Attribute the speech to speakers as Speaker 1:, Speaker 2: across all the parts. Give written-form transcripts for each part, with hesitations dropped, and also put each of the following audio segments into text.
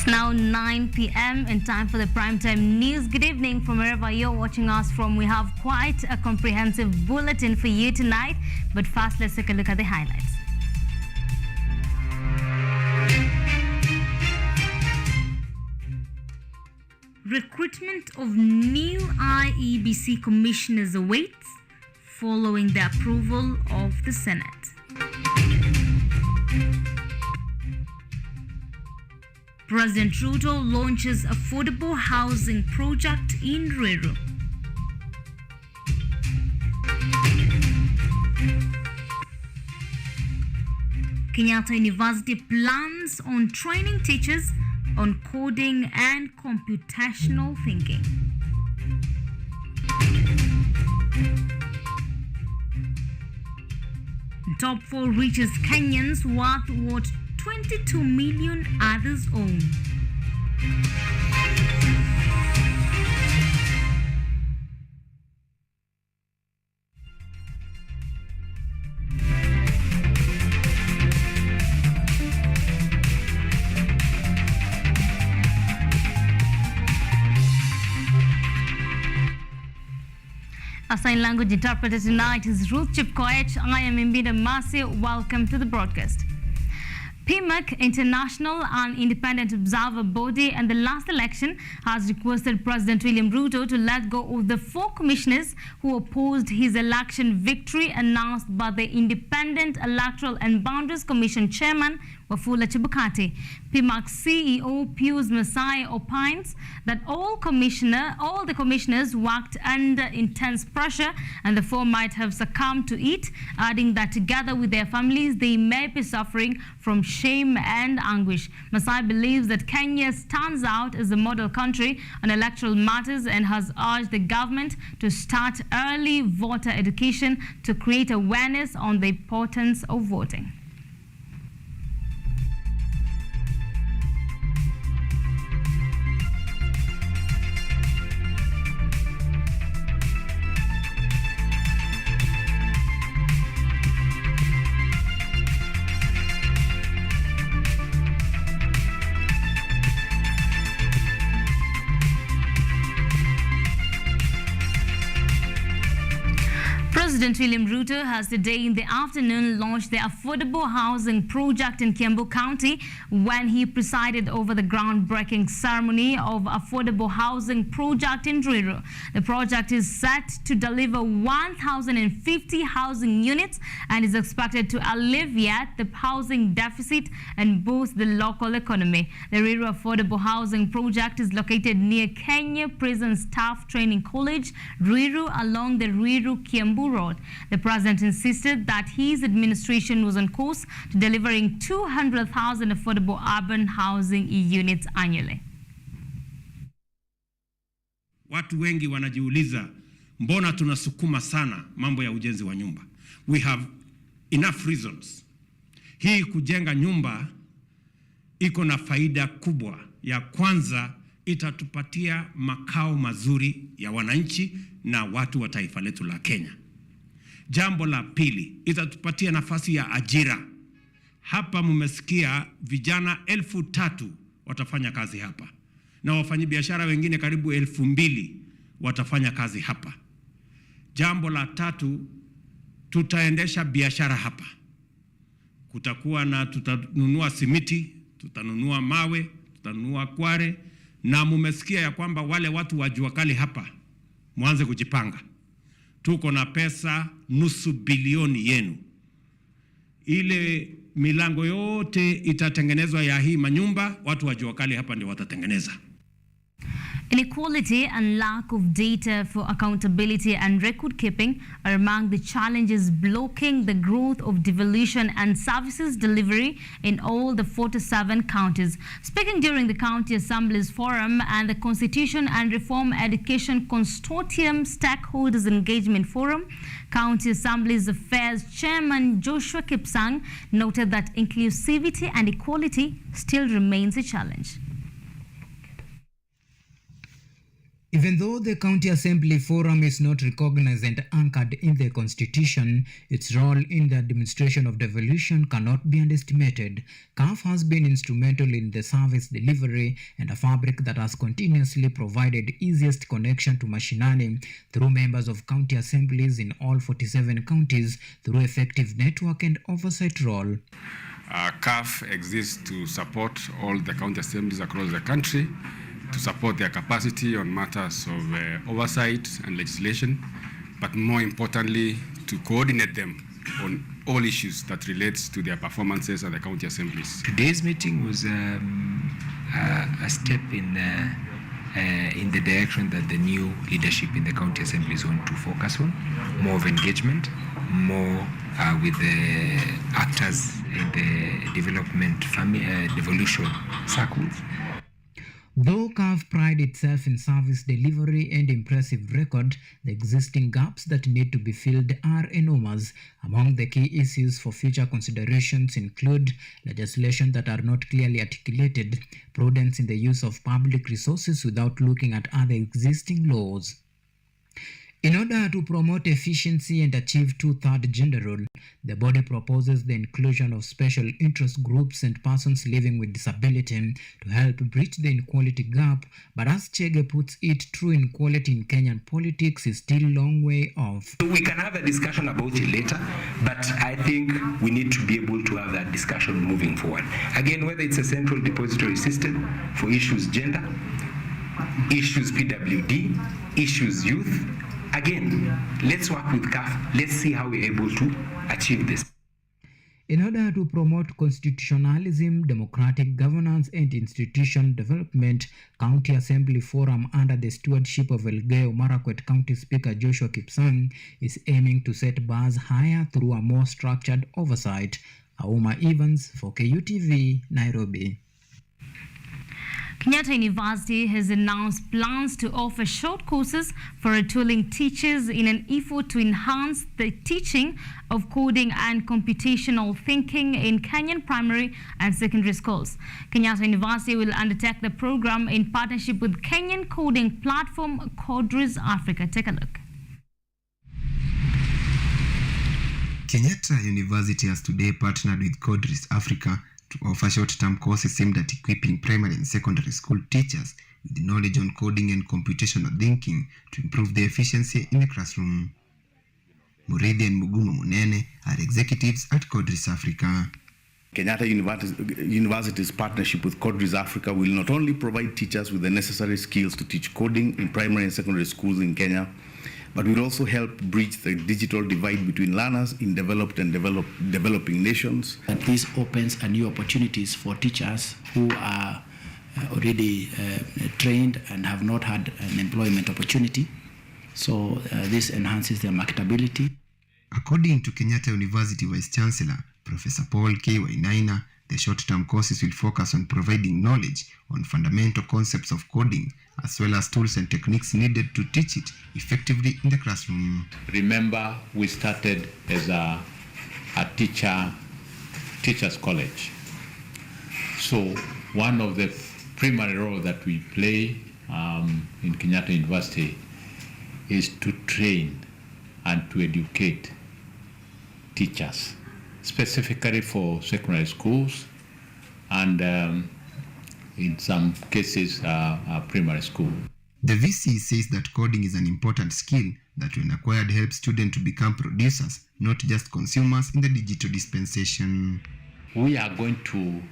Speaker 1: It's now 9 p.m. and time for the primetime news. Good evening from wherever you're watching us from. We have quite a comprehensive bulletin for you tonight. But first, let's take a look at the highlights. Recruitment of new IEBC commissioners awaits following the approval of the Senate. President Ruto launches affordable housing project in Ruiru. Kenyatta University plans on training teachers on coding and computational thinking. Top 4 reaches Kenyans worth what 22 million others own. Our sign language interpreter tonight is Ruth Chipkoech. I am IMBINDA. Welcome to the broadcast. PMAC International, an independent observer body, and the last election has requested President William Ruto to let go of the 4 commissioners who opposed his election victory announced by the Independent Electoral and Boundaries Commission Chairman Wafula Chebukati. PMAC CEO Pius Masai opines that all the commissioners worked under intense pressure and the 4 might have succumbed to it, adding that together with their families they may be suffering from shame and anguish. Masai believes that Kenya stands out as a model country on electoral matters and has urged the government to start early voter education to create awareness on the importance of voting. President William Ruto has today in the afternoon launched the affordable housing project in Kiambu County when he presided over the groundbreaking ceremony of affordable housing project in Ruiru. The project is set to deliver 1,050 housing units and is expected to alleviate the housing deficit and boost the local economy. The Ruiru Affordable Housing Project is located near Kenya Prison Staff Training College, Ruiru, along the Ruiru-Kiambu Road. The president insisted that his administration was on course to delivering 200,000 affordable urban housing units annually.
Speaker 2: Watu wengi wanajiuliza mbona tunasukuma sana mambo ya ujenzi wa nyumba. We have enough reasons. Hii kujenga nyumba iko na faida kubwa. Ya kwanza, itatupatia makao mazuri ya wananchi na watu wa taifa letu la Kenya. Jambo la pili, itatupatia nafasi ya ajira. Hapa mmesikia vijana 3,000 watafanya kazi hapa. Na wafanyabiashara wengine karibu 2,000 watafanya kazi hapa. Jambo la tatu, tutaendesha biashara hapa. Tutanunua simiti, tutanunua mawe, tutanunua kware, na mmesikia ya kwamba wale watu wa jua kali hapa mwanze kujipanga. Tuko na pesa nusu bilioni yenu. Ile milango yote itatengenezwa ya hii manyumba, watu wa jua kali hapa ndio watatengeneza.
Speaker 1: Inequality and lack of data for accountability and record keeping are among the challenges blocking the growth of devolution and services delivery in all the 47 counties. Speaking during the County Assembly's Forum and the Constitution and Reform Education Consortium Stakeholders Engagement Forum, County Assembly's Affairs Chairman Joshua Kipsang noted that inclusivity and equality still remains a challenge.
Speaker 3: Even though the County Assembly Forum is not recognized and anchored in the Constitution, its role in the administration of devolution cannot be underestimated. CAF has been instrumental in the service delivery and a fabric that has continuously provided easiest connection to mashinani through members of county assemblies in all 47 counties through effective network and oversight role.
Speaker 4: CAF exists to support all the county assemblies across the country, to support their capacity on matters of oversight and legislation, but more importantly, to coordinate them on all issues that relates to their performances at the county assemblies.
Speaker 5: Today's meeting was a step in the direction that the new leadership in the county assemblies want to focus on, more of engagement, more with the actors in the devolution circles.
Speaker 3: Though CAF pride itself in service delivery and impressive record, the existing gaps that need to be filled are enormous. Among the key issues for future considerations include legislation that are not clearly articulated, prudence in the use of public resources without looking at other existing laws. In order to promote efficiency and achieve two-thirds gender role, the body proposes the inclusion of special interest groups and persons living with disability to help bridge the inequality gap. But as Chege puts it, true inequality in Kenyan politics is still a long way off.
Speaker 5: We can have a discussion about it later, but I think we need to be able to have that discussion moving forward. Again, whether it's a central depository system for issues gender, issues PWD, issues youth. Again, let's work with CAF. Let's see how we're able to achieve this.
Speaker 3: In order to promote constitutionalism, democratic governance, and institution development, County Assembly Forum under the stewardship of Elgeyo Marakwet County Speaker Joshua Kipsang is aiming to set bars higher through a more structured oversight. Auma Evans for KUTV, Nairobi.
Speaker 1: Kenyatta University has announced plans to offer short courses for retooling teachers in an effort to enhance the teaching of coding and computational thinking in Kenyan primary and secondary schools. Kenyatta University will undertake the program in partnership with Kenyan coding platform Codris Africa. Take a look.
Speaker 6: Kenyatta University has today partnered with Codris Africa to offer short-term courses aimed at equipping primary and secondary school teachers with knowledge on coding and computational thinking to improve their efficiency in the classroom. Murithi and Mugumo Munene are executives at Codris Africa.
Speaker 7: Kenyatta University's partnership with Codris Africa will not only provide teachers with the necessary skills to teach coding in primary and secondary schools in Kenya, but will also help bridge the digital divide between learners in developed and developing nations.
Speaker 8: And this opens new opportunities for teachers who are already trained and have not had an employment opportunity. So this enhances their marketability.
Speaker 6: According to Kenyatta University Vice Chancellor, Professor Paul K. Wainaina, the short-term courses will focus on providing knowledge on fundamental concepts of coding, as well as tools and techniques needed to teach it effectively in the classroom.
Speaker 9: Remember, we started as a teacher's college. So one of the primary roles that we play in Kenyatta University is to train and to educate teachers, specifically for secondary schools and in some cases primary school.
Speaker 6: The VC says that coding is an important skill that when acquired helps students to become producers, not just consumers in the digital dispensation.
Speaker 9: We are going to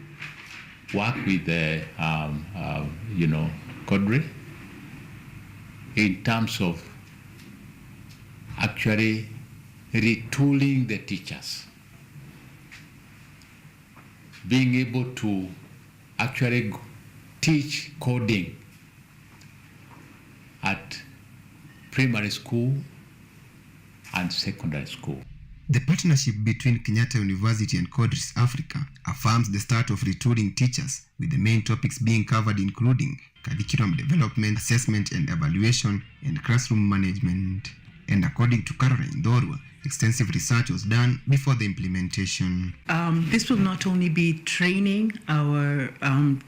Speaker 9: work with the Codri in terms of actually retooling the teachers, being able to actually teach coding at primary school and secondary school.
Speaker 6: The partnership between Kenyatta University and Codris Africa affirms the start of retooling teachers, with the main topics being covered including curriculum development, assessment and evaluation, and classroom management. And according to Caroline Dorwa, Extensive research was done before the implementation.
Speaker 10: This will not only be training our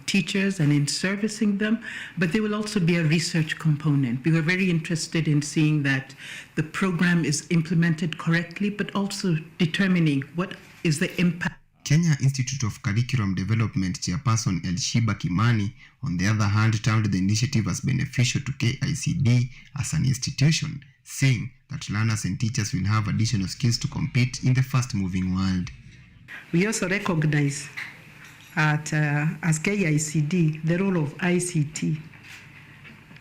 Speaker 10: teachers and in servicing them, but there will also be a research component. We were very interested in seeing that the program is implemented correctly, but also determining what is the impact.
Speaker 6: Kenya Institute of Curriculum Development chairperson Elshiba Kimani, on the other hand, termed the initiative as beneficial to KICD as an institution, saying that learners and teachers will have additional skills to compete in the fast-moving world.
Speaker 10: We also recognize as KICD the role of ICT,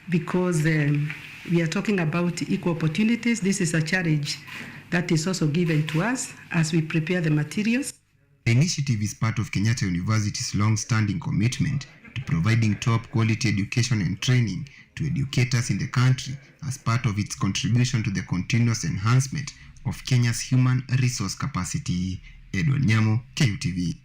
Speaker 10: because we are talking about equal opportunities. This is a challenge that is also given to us as we prepare the materials.
Speaker 6: The initiative is part of Kenyatta University's long-standing commitment to providing top-quality education and training to educators in the country as part of its contribution to the continuous enhancement of Kenya's human resource capacity. Edward Nyamo, KUTV.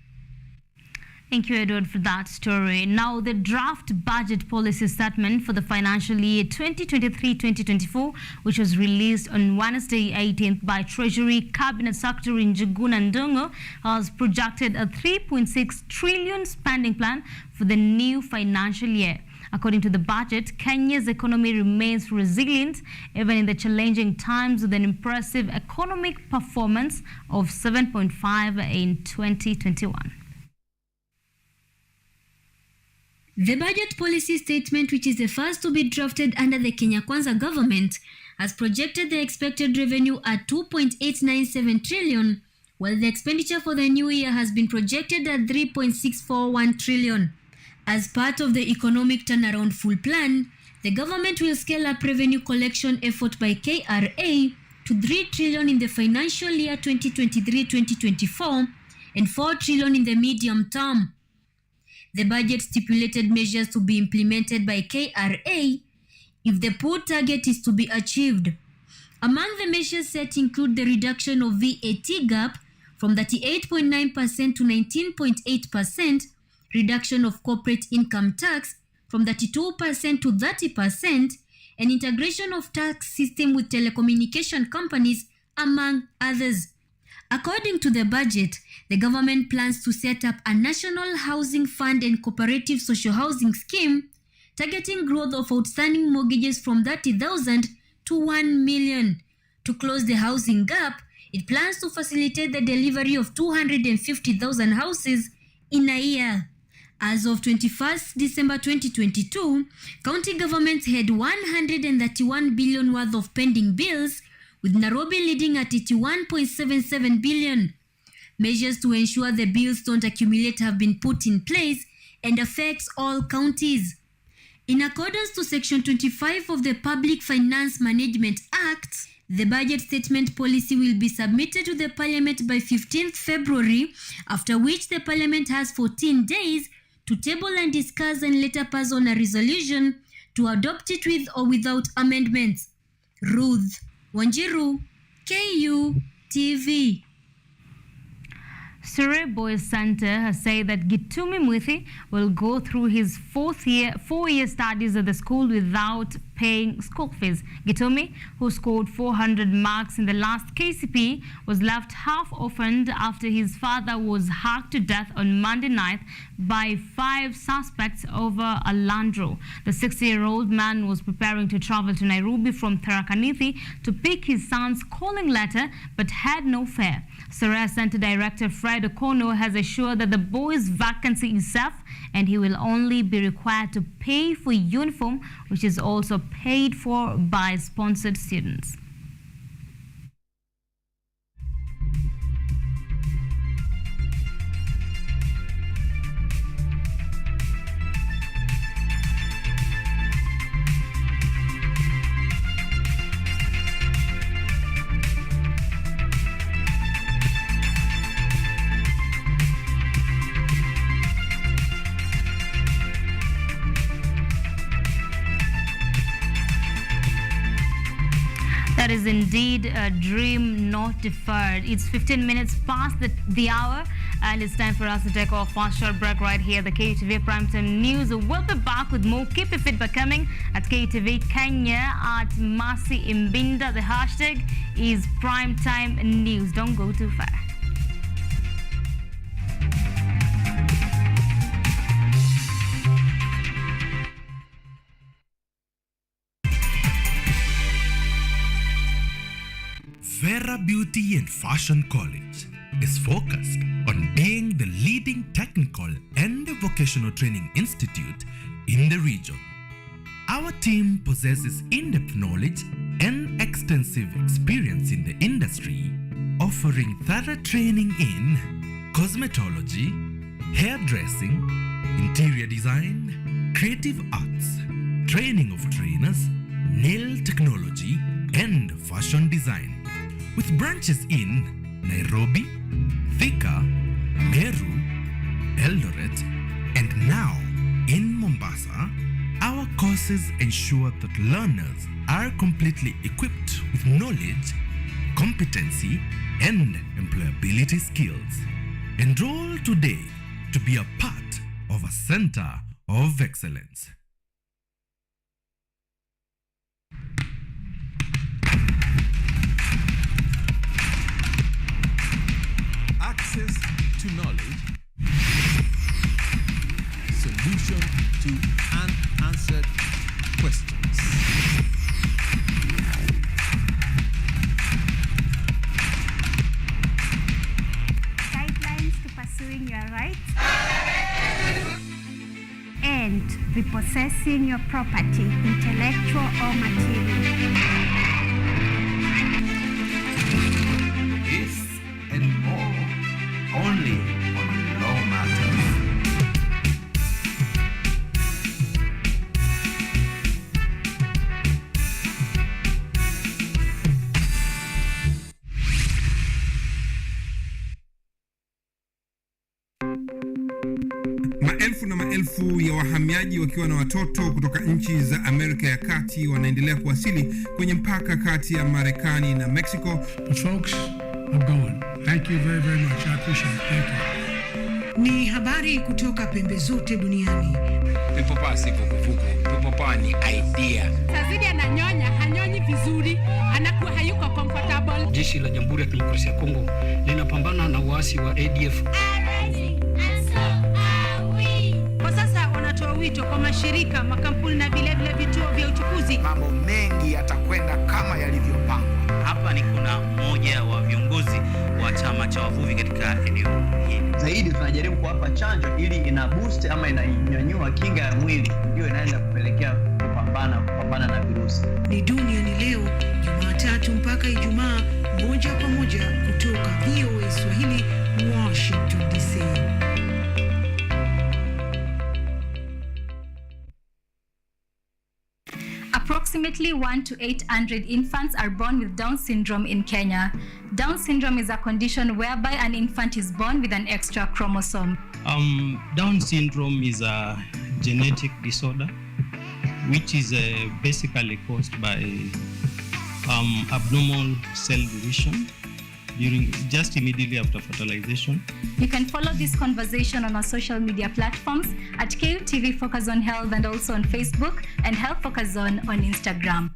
Speaker 1: Thank you, Edward, for that story. Now, the draft budget policy statement for the financial year 2023-2024, which was released on Wednesday 18th by Treasury Cabinet Secretary Njuguna Ndung'u, has projected a 3.6 trillion spending plan for the new financial year. According to the budget, Kenya's economy remains resilient even in the challenging times, with an impressive economic performance of 7.5 in 2021.
Speaker 11: The budget policy statement, which is the first to be drafted under the Kenya Kwanza government, has projected the expected revenue at 2.897 trillion, while the expenditure for the new year has been projected at 3.641 trillion. As part of the economic turnaround full plan, the government will scale up revenue collection effort by KRA to 3 trillion in the financial year 2023-2024 and 4 trillion in the medium term. The budget stipulated measures to be implemented by KRA if the poor target is to be achieved. Among the measures set include the reduction of VAT gap from 38.9% to 19.8%, reduction of corporate income tax from 32% to 30%, and integration of tax system with telecommunication companies, among others. According to the budget, the government plans to set up a national housing fund and cooperative social housing scheme, targeting growth of outstanding mortgages from 30,000 to 1 million. To close the housing gap, it plans to facilitate the delivery of 250,000 houses in a year. As of 21st December 2022, county governments had 131 billion worth of pending bills, with Nairobi leading at 81.77 billion. Measures to ensure the bills don't accumulate have been put in place and affects all counties. In accordance to Section 25 of the Public Finance Management Act, the budget statement policy will be submitted to the Parliament by 15th February, after which the Parliament has 14 days to table and discuss and later pass on a resolution to adopt it with or without amendments. Ruth Wanjiru, KUTV.
Speaker 1: Surrey Boys Center has said that Gitumi Mwithi will go through his four-year studies at the school without paying school fees. Gitumi, who scored 400 marks in the last KCP, was left half-orphaned after his father was hacked to death on Monday night by 5 suspects over a Landro. The 60-year-old man was preparing to travel to Nairobi from Tharaka-Nithi to pick his son's calling letter, but had no fare. Surrey Center Director Fred Okono has assured that the boy's vacancy is safe and he will only be required to pay for uniform, which is also paid for by sponsored students. That is indeed a dream not deferred. It's 15 minutes past the hour, And it's time for us to take off for a short break right here. The KTV Primetime News will be back with more. Keep your feedback coming at KTV Kenya at Masi Imbinda. The hashtag is Primetime News. Don't go too far.
Speaker 12: Vera Beauty and Fashion College is focused on being the leading technical and vocational training institute in the region. Our team possesses in-depth knowledge and extensive experience in the industry, offering thorough training in cosmetology, hairdressing, interior design, creative arts, training of trainers, nail technology, and fashion design. With branches in Nairobi, Thika, Meru, Eldoret, and now in Mombasa, our courses ensure that learners are completely equipped with knowledge, competency, and employability skills. Enroll today to be a part of a center of excellence.
Speaker 13: Access to knowledge, solution to unanswered questions.
Speaker 14: Guidelines to pursuing your rights and repossessing your property, intellectual or material.
Speaker 15: This and more only on Law Matters.
Speaker 16: Maelfu na maelfu ya wahamiaji wakiwa na watoto kutoka nchi za Amerika ya Kati wanaendelea kuwasili kwenye mpaka kati ya Marekani na Mexico.
Speaker 17: The folks are going. Thank you very, very much. I appreciate it. Thank you.
Speaker 18: Ni habari kutoka pembe zote duniani.
Speaker 19: Pepopa si vuguvugu. Pepopa ni idea.
Speaker 20: Tazidi ananyonya, hanyonyi vizuri, anakuwa hayuko comfortable.
Speaker 21: Jeshi la Jamhuri ya Kidemokrasia ya Kongo linapambana na waasi wa ADF.
Speaker 18: Kwa sasa wanatoa wito kwa mashirika, makampuni na vilevile vituo vya uchukuzi.
Speaker 22: Mambo mengi yatakwenda kama yalivyopangwa.
Speaker 23: Hapa ni kuna mmoja wa viongozi wa chama cha wavuvi katika eneo hili.
Speaker 24: Zaidi tunajaribu kuwapa chanjo ili ina boost ama inanyanyua kinga ya mwili, ndio inaenda kupelekea kupambana na virusi.
Speaker 18: Ni Duniani Leo, Jumatatu mpaka Ijumaa, moja kwa moja kutoka VOA Swahili, Washington DC.
Speaker 1: Approximately 1 to 800 infants are born with Down syndrome in Kenya. Down syndrome is a condition whereby an infant is born with an extra chromosome.
Speaker 25: Down syndrome is a genetic disorder which is basically caused by abnormal cell division just immediately after fertilization.
Speaker 1: You can follow this conversation on our social media platforms at KUTV Focus on Health and also on Facebook and Health Focus on Instagram.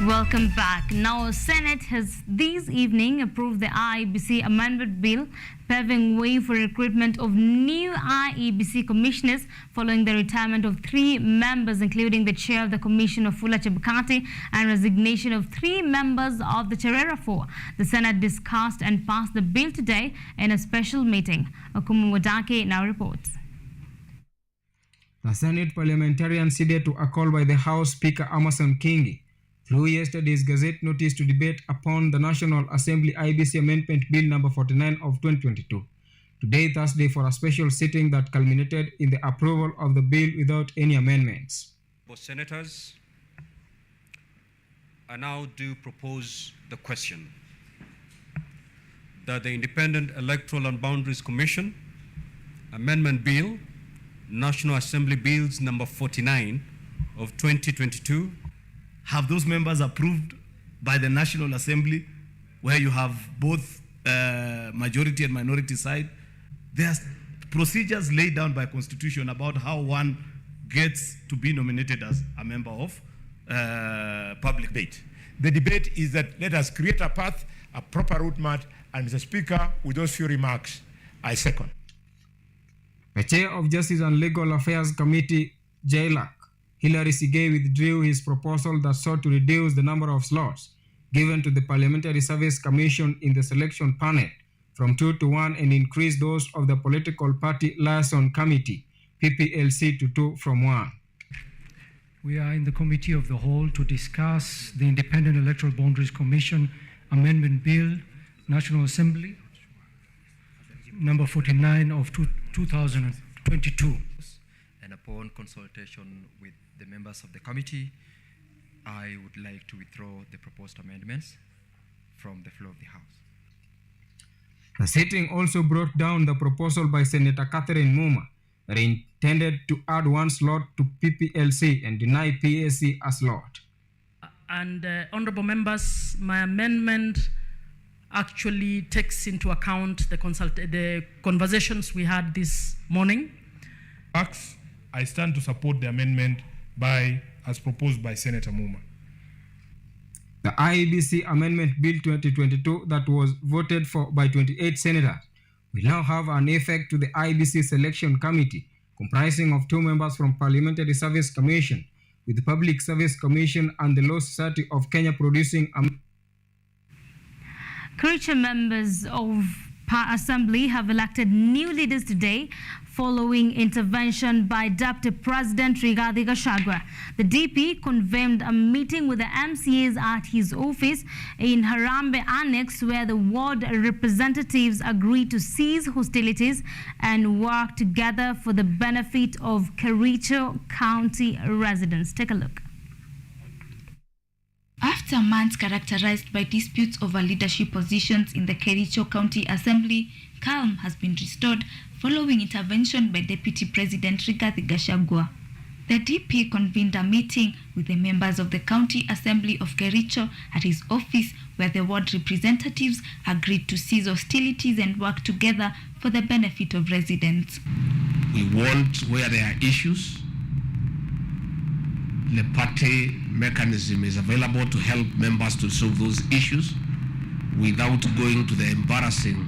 Speaker 1: Welcome back. Now, Senate has this evening approved the IEBC Amendment Bill, paving way for recruitment of new IEBC commissioners following the retirement of 3 members, including the chair of the commission of Fula Chebukati and resignation of 3 members of the Cherera 4. The Senate discussed and passed the bill today in a special meeting. Okumu Wadaki now reports.
Speaker 3: The Senate parliamentarians ceded to a call by the House Speaker Amason Kingi through yesterday's Gazette notice to debate upon the National Assembly IBC Amendment Bill number 49 of 2022. Today, Thursday, for a special sitting that culminated in the approval of the bill without any amendments.
Speaker 26: Senators,
Speaker 2: I now do propose the question that the Independent Electoral and Boundaries Commission Amendment Bill, National Assembly Bills number 49 of 2022.
Speaker 4: Have those members approved by the National Assembly, where you have both majority and minority side? There are procedures laid down by Constitution about how one gets to be nominated as a member of public debate.
Speaker 5: The debate is that let us create a path, a proper route map, and Mr. Speaker, with those few remarks, I second.
Speaker 7: The Chair of Justice and Legal Affairs Committee, JLAC, Hilary Sigei, withdrew his proposal that sought to reduce the number of slots given to the Parliamentary Service Commission in the selection panel from 2 to 1 and increase those of the Political Party Liaison Committee, PPLC, to 2 from 1.
Speaker 17: We are in the Committee of the Whole to discuss the Independent Electoral Boundaries Commission Amendment Bill, National Assembly, number 49 of 2022.
Speaker 8: And upon consultation with the members of the committee, I would like to withdraw the proposed amendments from the floor of the House.
Speaker 7: The sitting also brought down the proposal by Senator Catherine Muma that intended to add 1 slot to PPLC and deny PSC a slot.
Speaker 26: And honorable members, my amendment actually takes into account the conversations we had this morning.
Speaker 5: I stand to support the amendment as proposed by Senator Muma.
Speaker 7: The IEBC Amendment Bill 2022 that was voted for by 28 senators will now have an effect to the IEBC Selection Committee, comprising of 2 members from Parliamentary Service Commission, with the Public Service Commission and the Law Society of Kenya producing
Speaker 1: Kericho members of Assembly have elected new leaders today following intervention by Deputy President Rigathi Gachagua. The DP convened a meeting with the MCAs at his office in Harambee Annex, where the ward representatives agreed to cease hostilities and work together for the benefit of Kericho County residents. Take a look.
Speaker 27: After months characterized by disputes over leadership positions in the Kericho County Assembly, calm has been restored following intervention by Deputy President Rigathi Gachagua. The DP convened a meeting with the members of the County Assembly of Kericho at his office, where the ward representatives agreed to cease hostilities and work together for the benefit of residents.
Speaker 4: We want, where there are issues, the party mechanism is available to help members to solve those issues without going to the embarrassing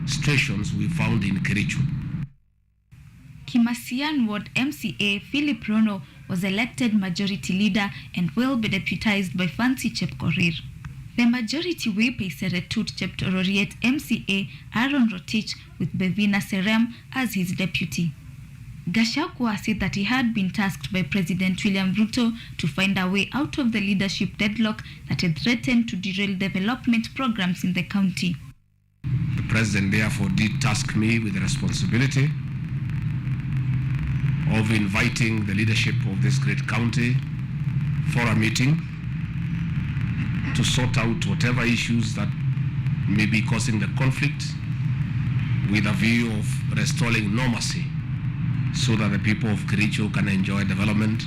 Speaker 4: situations we found in Kericho.
Speaker 27: Kimasian Ward MCA Philip Rono was elected majority leader and will be deputized by Fancy Chepkorir. The majority whip is Seretut Cheptororiet MCA Aaron Rotich with Bevina Serem as his deputy. Gachagua said that he had been tasked by President William Ruto to find a way out of the leadership deadlock that had threatened to derail development programs in the county.
Speaker 4: The president therefore did task me with the responsibility of inviting the leadership of this great county for a meeting to sort out whatever issues that may be causing the conflict, with a view of restoring normalcy so that the people of Kericho can enjoy development.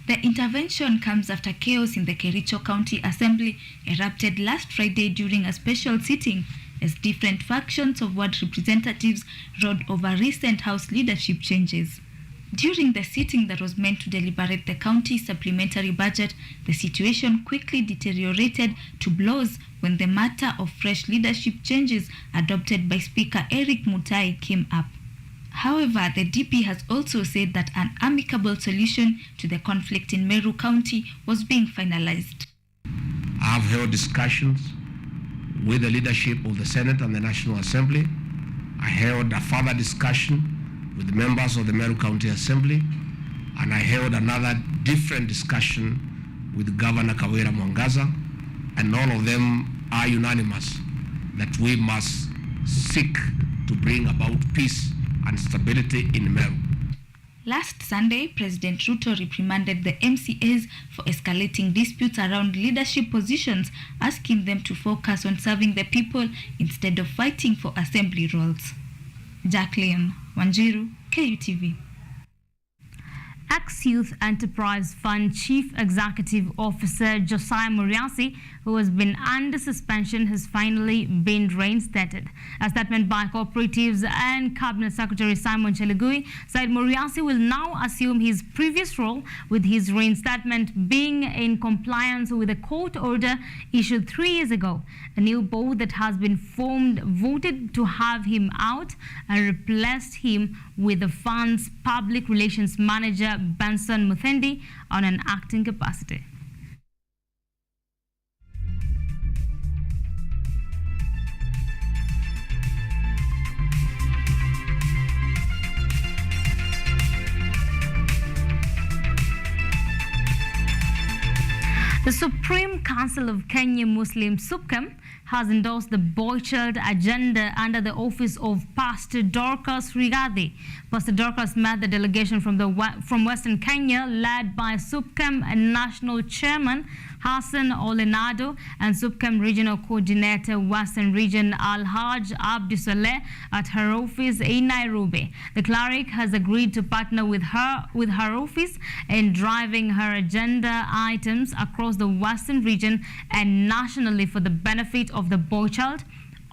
Speaker 27: The intervention comes after chaos in the Kericho County Assembly erupted last Friday during a special sitting as different factions of ward representatives rode over recent House leadership changes. During the sitting that was meant to deliberate the county's supplementary budget, the situation quickly deteriorated to blows when the matter of fresh leadership changes adopted by Speaker Eric Mutai came up. However, the DP has also said that an amicable solution to the conflict in Meru County was being finalized.
Speaker 4: I have held discussions with the leadership of the Senate and the National Assembly. I held a further discussion with the members of the Meru County Assembly, and I held another different discussion with Governor Kawira Mwangaza, and all of them are unanimous that we must seek to bring about peace and stability in Meru.
Speaker 27: Last Sunday, President Ruto reprimanded the MCAs for escalating disputes around leadership positions, asking them to focus on serving the people instead of fighting for assembly roles. Jacqueline Wanjiru, KUTV.
Speaker 1: Ex-Youth Enterprise Fund Chief Executive Officer Josiah Muriasi, who has been under suspension, has finally been reinstated. A statement by Cooperatives and Cabinet Secretary Simon Chelugui said Muriasi will now assume his previous role, with his reinstatement being in compliance with a court order issued 3 years ago. A new board that has been formed voted to have him out and replaced him with the fund's public relations manager Benson Muthendi on an acting capacity. The Supreme Council of Kenya Muslim SUPKEM has endorsed the boy child agenda under the office of Pastor Dorcas Rigathi. Pastor Dorcas met the delegation from Western Kenya, led by SUPKEM and National Chairman Hassan Olenado and SUPKEM Regional Coordinator Western Region Al-Haj Abdi Saleh at her office in Nairobi. The cleric has agreed to partner with her office in driving her agenda items across the Western region and nationally for the benefit of the boy child,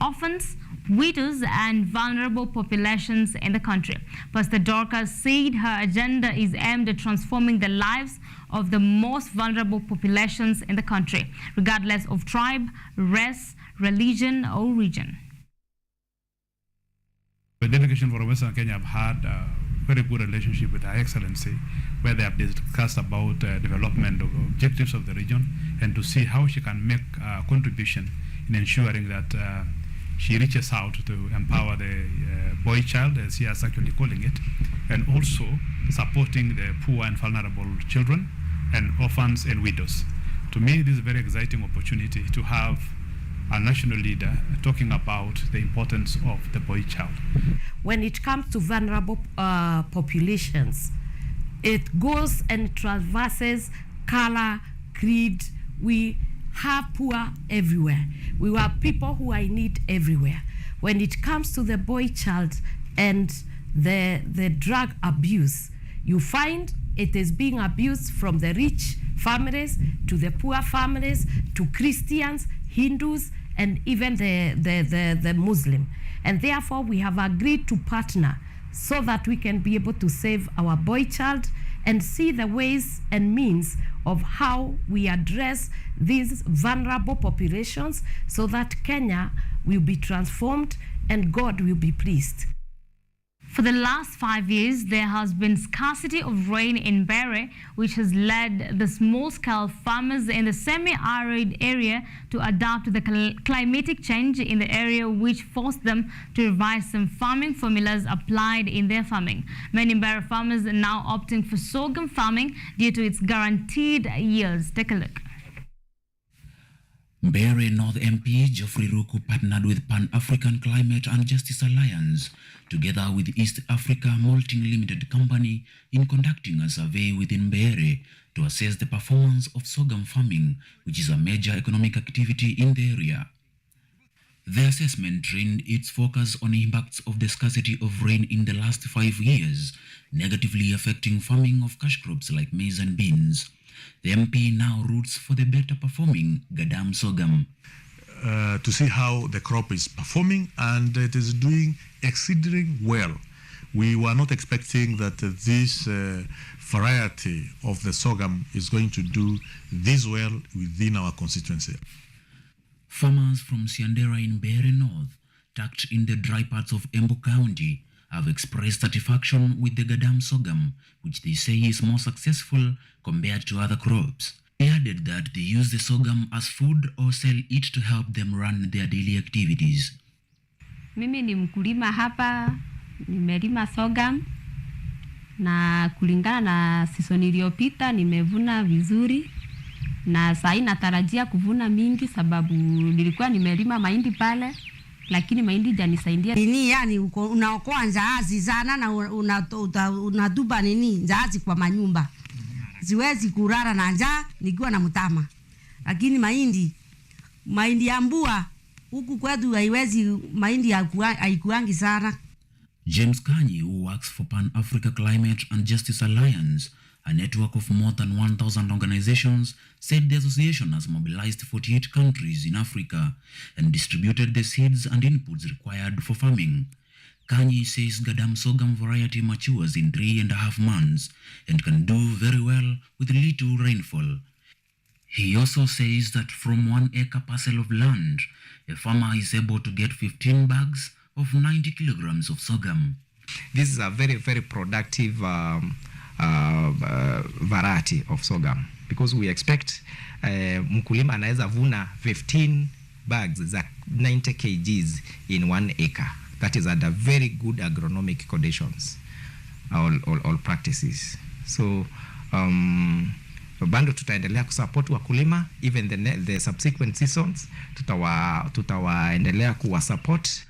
Speaker 1: orphans, widows and vulnerable populations in the country. Pastor Dorcas said her agenda is aimed at transforming the lives of the most vulnerable populations in the country, regardless of tribe, race, religion or region.
Speaker 6: The delegation from Western Kenya have had a very good relationship with Her Excellency, where they have discussed about development of objectives of the region and to see how she can make a contribution in ensuring that she reaches out to empower the boy child, as she is actually calling it, and also supporting the poor and vulnerable children and orphans and widows. To me, this is a very exciting opportunity to have a national leader talking about the importance of the boy child.
Speaker 9: When it comes to vulnerable populations, it goes and traverses color, creed. We have poor everywhere. We have people who are in need everywhere. When it comes to the boy child and the drug abuse, you find it is being abused from the rich families to the poor families to Christians, Hindus, and even the Muslim. And therefore, we have agreed to partner so that we can be able to save our boy child and see the ways and means of how we address these vulnerable populations so that Kenya will be transformed and God will be pleased.
Speaker 1: For the last 5 years, there has been scarcity of rain in Bere, which has led the small-scale farmers in the semi-arid area to adapt to the climatic change in the area, which forced them to revise some farming formulas applied in their farming. Many Bere farmers are now opting for sorghum farming due to its guaranteed yields. Take a look.
Speaker 10: Bere North MP Geoffrey Ruku partnered with Pan-African Climate and Justice Alliance together with East Africa Malting Limited Company in conducting a survey within Bere to assess the performance of sorghum farming, which is a major economic activity in the area. The assessment trained its focus on impacts of the scarcity of rain in the last 5 years, negatively affecting farming of cash crops like maize and beans. The MP now roots for the better performing Gadam sorghum.
Speaker 11: To see how the crop is performing, and it is doing exceedingly well. We were not expecting that this variety of the sorghum is going to do this well within our constituency.
Speaker 10: Farmers from Siandera in Bere North, tucked in the dry parts of Embu County, have expressed satisfaction with the Gadam sorghum, which they say is more successful compared to other crops. They added that they use the sorghum as food or sell it to help them run their daily activities.
Speaker 12: Mimi ni mkulima hapa, nimelima sorghum na kulingana na season iliyopita nimevuna vizuri, na sasa natarajia kuvuna mingi sababu nilikuwa nimelima mahindi pale lakini mahindi janisaidia
Speaker 13: nini, yani unaokoa njaazi sana na unaduba nini njaazi kwa manyumba. Siwezi kurara na njaa nikiwa na mtama, lakini mahindi ya mbua huku kwetu haiwezi, mahindi haikuangi sana.
Speaker 10: James Kanyi, who works for Pan-Africa Climate and Justice Alliance, a network of more than 1,000 organizations, said the association has mobilized 48 countries in Africa and distributed the seeds and inputs required for farming. Kanyi says Gadam sorghum variety matures in 3.5 months and can do very well with little rainfall. He also says that from 1 acre parcel of land, a farmer is able to get 15 bags of 90 kilograms of sorghum.
Speaker 14: This is a very, very productive variety of sorghum because we expect mkulima anaweza vuna 15 bags za 90 kgs in 1 acre. That is under very good agronomic conditions, all practices. So bado tutaendelea kusupport wakulima even the subsequent seasons, tutawaendelea kuwasupport.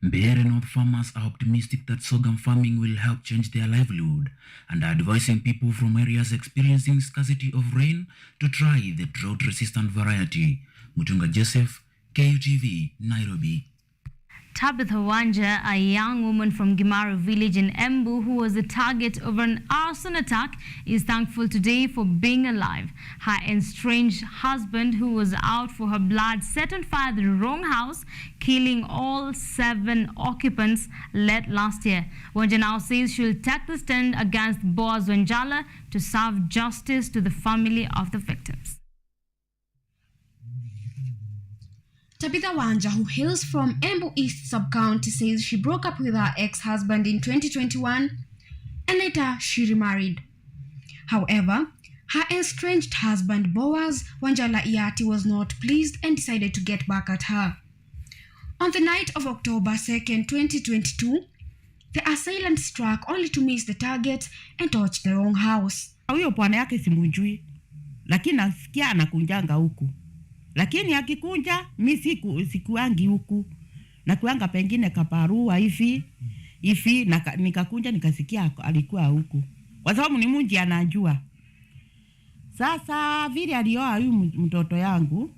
Speaker 10: Mbeere North farmers are optimistic that sorghum farming will help change their livelihood and are advising people from areas experiencing scarcity of rain to try the drought-resistant variety. Mutunga Joseph, KUTV, Nairobi.
Speaker 1: Tabitha Wanja, a young woman from Gimaru village in Embu who was the target of an arson attack, is thankful today for being alive. Her estranged husband, who was out for her blood, set on fire the wrong house, killing all 7 occupants late last year. Wanja now says she will take the stand against Boaz Wanjala to serve justice to the family of the victims.
Speaker 15: Tabitha Wanja, who hails from Embu East Sub-County, says she broke up with her ex-husband in 2021 and later she remarried. However, her estranged husband Boaz Wanjala Iati was not pleased and decided to get back at her. On the night of October 2nd, 2022, the assailant struck only to miss the target and touch the wrong house.
Speaker 16: Huyo bwana yake simujui, lakini nasikia anakunjanga huku. Lakini akikunja mimi sikuangi huku. Na kuanga pengine kaparua hivi na nikakunja nikasikia alikuwa huku. Kwa sababu ni munji anajua. Sasa vile alioa huyu mtoto yangu,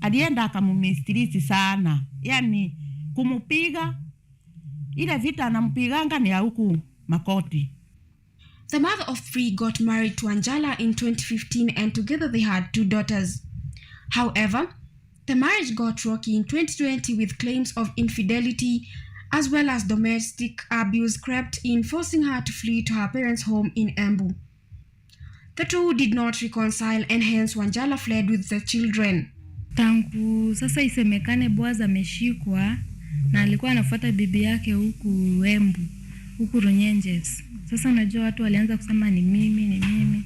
Speaker 16: alienda akamumistrisi sana. Yaani kumupiga ile vita anampiganga ni huku Makoti.
Speaker 15: The mother of 3 got married to Wanjala in 2015 and together they had 2 daughters. However, the marriage got rocky in 2020 with claims of infidelity as well as domestic abuse crept in, forcing her to flee to her parents' home in Embu. The two did not reconcile and hence Wanjala fled with the children.
Speaker 19: Tangu sasa isemekane Boaz ameshikwa na alikuwa anafuata bibi yake huku Embu, huku Runyenjes. Sasa unajua watu walianza kusema ni mimi.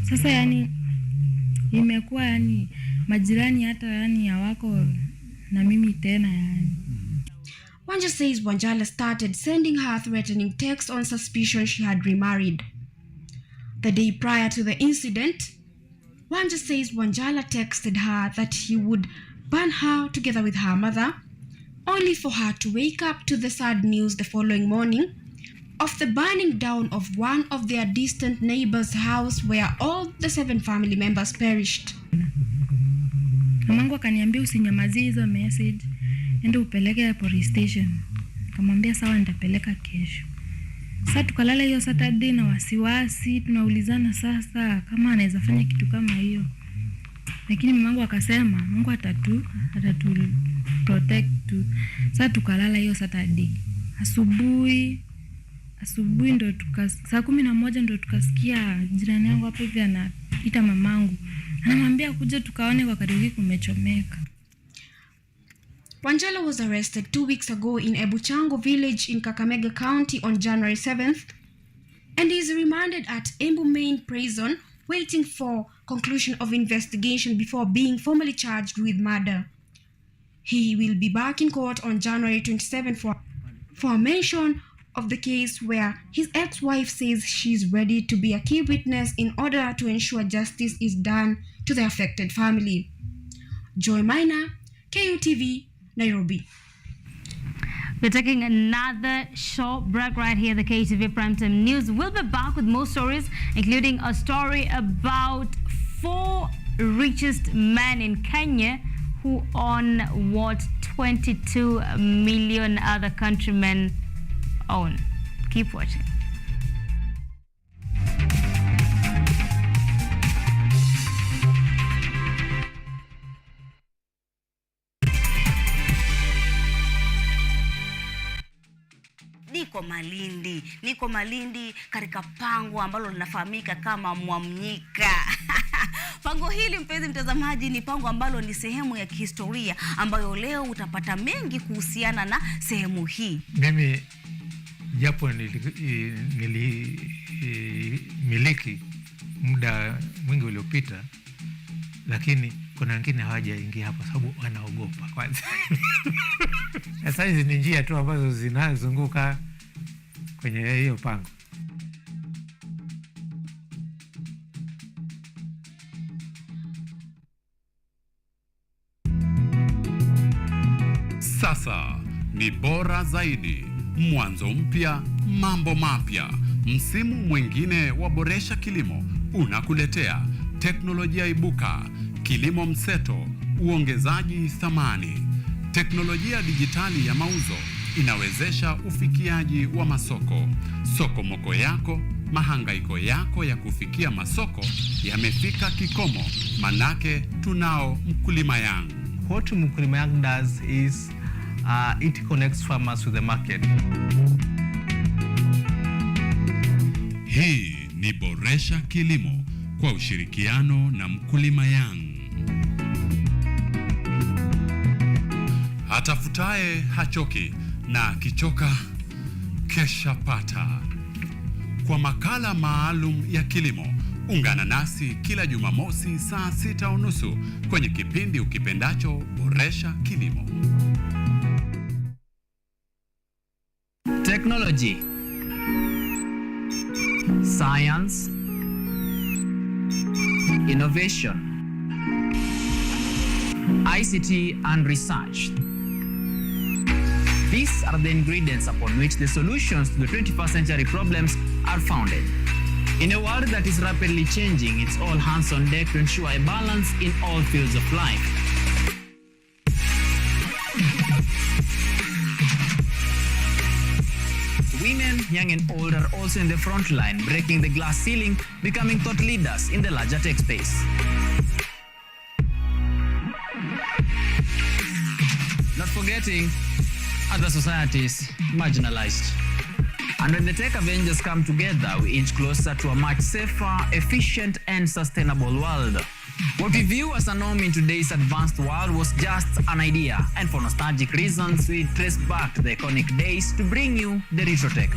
Speaker 19: Sasa yani imekuwa yani majirani hata yani hawako na mimi tena yani.
Speaker 15: Wanja says Wanjala started sending her threatening texts on suspicion she had remarried. The day prior to the incident, Wanja says Wanjala texted her that he would burn her together with her mother, only for her to wake up to the sad news the following morning of the burning down of one of their distant neighbors' house where all the 7 family members perished.
Speaker 19: Mamangu akaniambia usinyamazie hizo message, enda upeleke police station. Nikamwambia sawa nitapeleka kesho. Sasa tukalala hiyo Saturday na wasiwasi, tunaulizana sasa kama anaweza fanya kitu kama hiyo. Lakini mamangu akasema Mungu atatu protect tu. Sasa tukalala hiyo Saturday. Asubuhi ndo saa 11 ndo tukasikia jirani yangu hapo hivi anaita mamangu. Anamwambia kuja tukaone kwa karibu kumechomeka.
Speaker 15: Wanjala was arrested 2 weeks ago in Ebuchango village in Kakamega County on January 7th and is remanded at Embu Main Prison waiting for conclusion of investigation before being formally charged with murder. He will be back in court on January 27th for a mention of the case where his ex-wife says she's ready to be a key witness in order to ensure justice is done to the affected family. Joy Minor, KUTV, Nairobi.
Speaker 1: We're taking another short break right here, the KTV Primetime News. We'll be back with more stories, including a story about 4 richest men in Kenya who own what 22 million other countrymen own. Keep watching.
Speaker 18: Niko Malindi katika pango ambalo linafahamika kama Mwamnyika. Pango hili, mpenzi mtazamaji, ni pango ambalo ni sehemu ya kihistoria ambayo leo utapata mengi kuhusiana na sehemu hii.
Speaker 20: Mimi japo nilimiliki muda mwingi uliopita, lakini kuna wengine hawajaingia hapa sababu wanaogopa kwanza. Sasa hizi ni njia tu ambazo zinazunguka kwenye hiyo pango.
Speaker 21: Sasa ni bora zaidi, mwanzo mpya, mambo mapya. Msimu mwingine wa Boresha Kilimo unakuletea teknolojia ibuka, kilimo mseto, uongezaji thamani. Teknolojia dijitali ya mauzo inawezesha ufikiaji wa masoko. Soko moko yako, mahangaiko yako ya kufikia masoko yamefika kikomo, manake tunao Mkulima Yangu.
Speaker 22: What Mkulima Yangu does is it connects farmers with the market.
Speaker 21: Hii ni Boresha Kilimo kwa ushirikiano na Mkulima Yangu. Atafutaye hachoki na kichoka kesha pata. Kwa makala maalum ya kilimo, ungana nasi kila Jumamosi saa 6:30 kwenye kipindi ukipendacho Boresha Kilimo.
Speaker 23: Technology, science, innovation, ICT and research. These are the ingredients upon which the solutions to the 21st century problems are founded. In a world that is rapidly changing, it's all hands on deck to ensure a balance in all fields of life. Women, young and old, are also in the front line, breaking the glass ceiling, becoming thought leaders in the larger tech space. Not forgetting other societies marginalized. And when the tech Avengers come together, we inch closer to a much safer, efficient, and sustainable world. What we view as a norm in today's advanced world was just an idea, and for nostalgic reasons, we trace back to the iconic days to bring you the retro tech.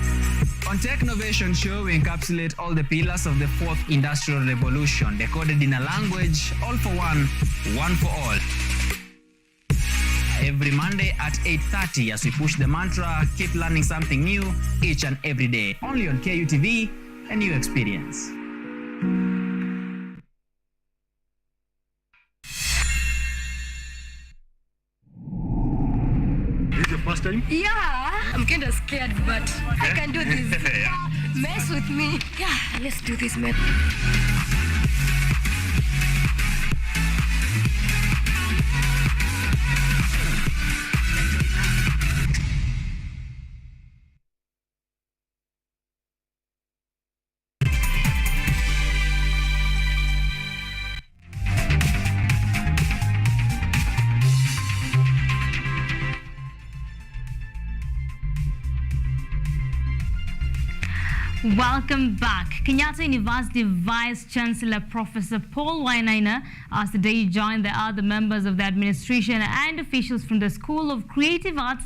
Speaker 23: On Technovation Show, we encapsulate all the pillars of the 4th Industrial Revolution, decoded in a language, all for one for all. Every Monday at 8:30 as we push the mantra, keep learning something new each and every day. Only on KUTV, a new experience.
Speaker 24: This is your first time?
Speaker 25: Yeah, I'm kind of scared, but I can do this.
Speaker 24: Yeah.
Speaker 25: Mess with me. Yeah, let's do this, man.
Speaker 1: Welcome back. Kenyatta University Vice Chancellor Professor Paul Wainaina asked today he joined the other members of the administration and officials from the School of Creative Arts,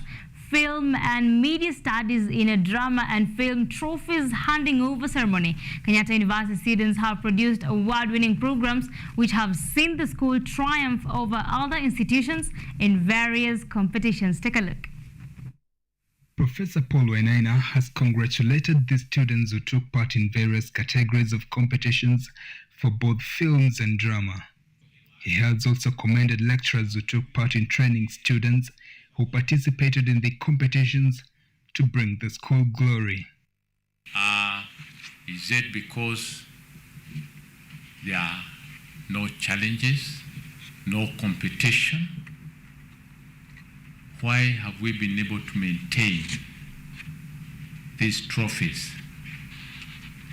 Speaker 1: Film and Media Studies in a drama and film trophies handing over ceremony. Kenyatta University students have produced award-winning programs which have seen the school triumph over other institutions in various competitions. Take a look.
Speaker 28: Professor Paul Wainaina has congratulated the students who took part in various categories of competitions for both films and drama. He has also commended lecturers who took part in training students who participated in the competitions to bring the school glory.
Speaker 2: Is it because there are no challenges, no competition? Why have we been able to maintain these trophies,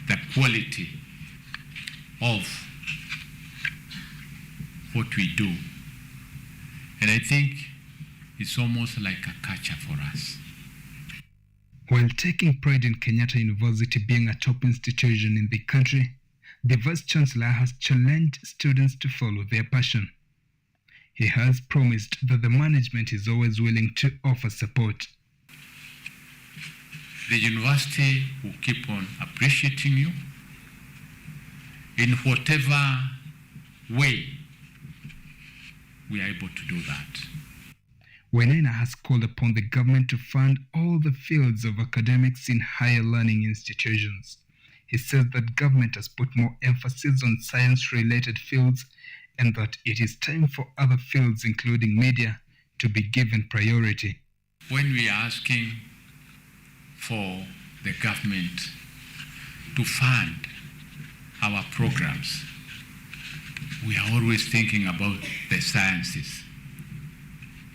Speaker 2: the quality of what we do? And I think it's almost like a culture for us.
Speaker 28: While taking pride in Kenyatta University being a top institution in the country, the Vice-Chancellor has challenged students to follow their passion. He has promised that the management is always willing to offer support.
Speaker 2: The university will keep on appreciating you in whatever way we are able to do that.
Speaker 28: Wainaina has called upon the government to fund all the fields of academics in higher learning institutions. He says that government has put more emphasis on science-related fields and that it is time for other fields, including media, to be given priority.
Speaker 2: When we are asking for the government to fund our programs, we are always thinking about the sciences.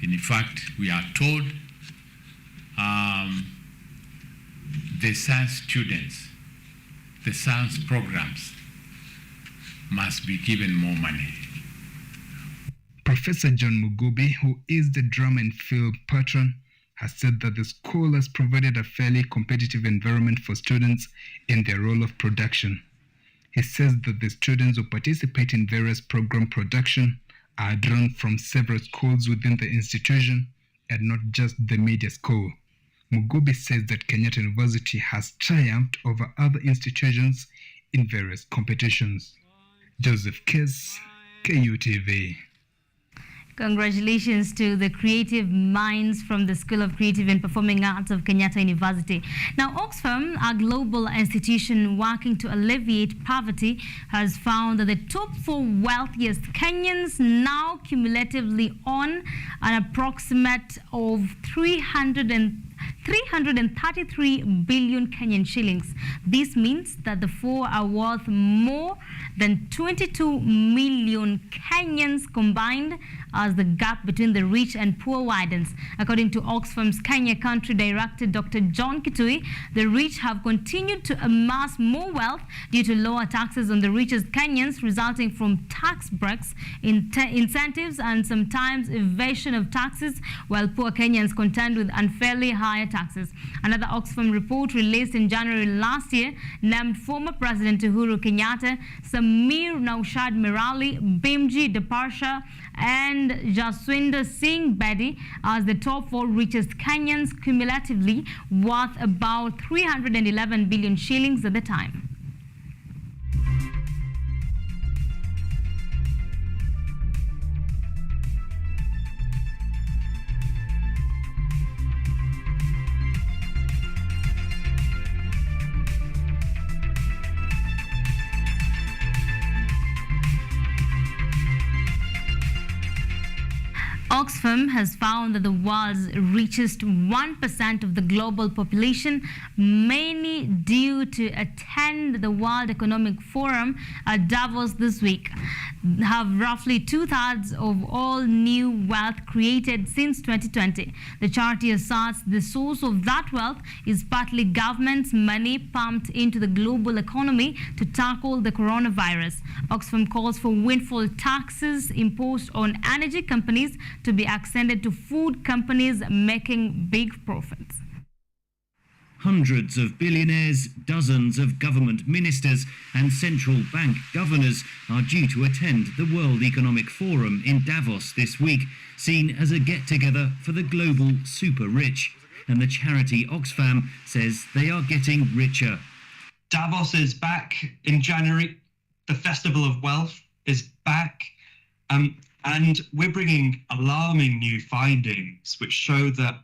Speaker 2: In fact, we are told the science students, the science programs must be given more money.
Speaker 28: Professor John Mugubi, who is the drum and field patron, has said that the school has provided a fairly competitive environment for students in their role of production. He says that the students who participate in various program production are drawn from several schools within the institution and not just the media school. Mugubi says that Kenyatta University has triumphed over other institutions in various competitions. Joseph Kiss, KUTV.
Speaker 1: Congratulations to the creative minds from the School of Creative and Performing Arts of Kenyatta University. Now, Oxfam, a global institution working to alleviate poverty, has found that the top 4 wealthiest Kenyans now cumulatively own an approximate of 333 billion Kenyan shillings. This means that the 4 are worth more than 22 million Kenyans combined as the gap between the rich and poor widens. According to Oxfam's Kenya Country Director, Dr. John Kitui, the rich have continued to amass more wealth due to lower taxes on the richest Kenyans, resulting from tax breaks, incentives, and sometimes evasion of taxes, while poor Kenyans contend with unfairly higher taxes. Another Oxfam report released in January last year named former President Uhuru Kenyatta, Samir Naushad Mirali, Bimji Deparsha, and Jaswinder Singh Bedi as the top 4 richest Kenyans, cumulatively worth about 311 billion shillings at the time. Oxfam has found that the world's richest 1% of the global population, mainly due to attend the World Economic Forum at Davos this week, have roughly 2/3 of all new wealth created since 2020. The charity asserts the source of that wealth is partly government's money pumped into the global economy to tackle the coronavirus. Oxfam calls for windfall taxes imposed on energy companies to be extended to food companies making big profits.
Speaker 3: Hundreds of billionaires, dozens of government ministers and central bank governors are due to attend the World Economic Forum in Davos this week, seen as a get-together for the global super-rich. And the charity Oxfam says they are getting richer.
Speaker 5: Davos is back in January. The Festival of Wealth is back. And we're bringing alarming new findings which show that,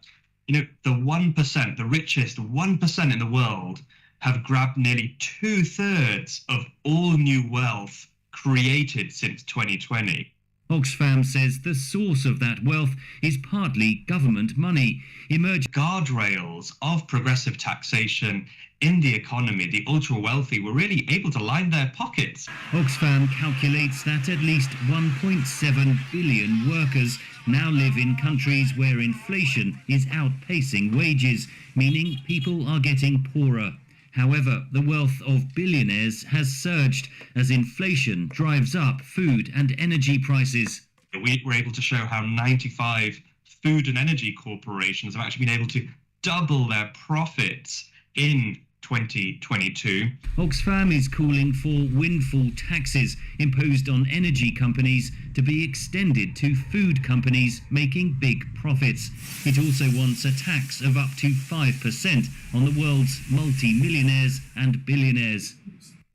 Speaker 5: the 1%, the richest 1% in the world, have grabbed nearly 2/3 of all new wealth created since 2020.
Speaker 3: Oxfam says the source of that wealth is partly government money.
Speaker 5: Guardrails of progressive taxation in the economy, the ultra-wealthy were really able to line their pockets.
Speaker 3: Oxfam calculates that at least 1.7 billion workers now live in countries where inflation is outpacing wages, meaning people are getting poorer. However, the wealth of billionaires has surged as inflation drives up food and energy prices.
Speaker 5: We were able to show how 95 food and energy corporations have actually been able to double their profits in 2022.
Speaker 3: Oxfam is calling for windfall taxes imposed on energy companies to be extended to food companies making big profits. It also wants a tax of up to 5% on the world's multi-millionaires and billionaires.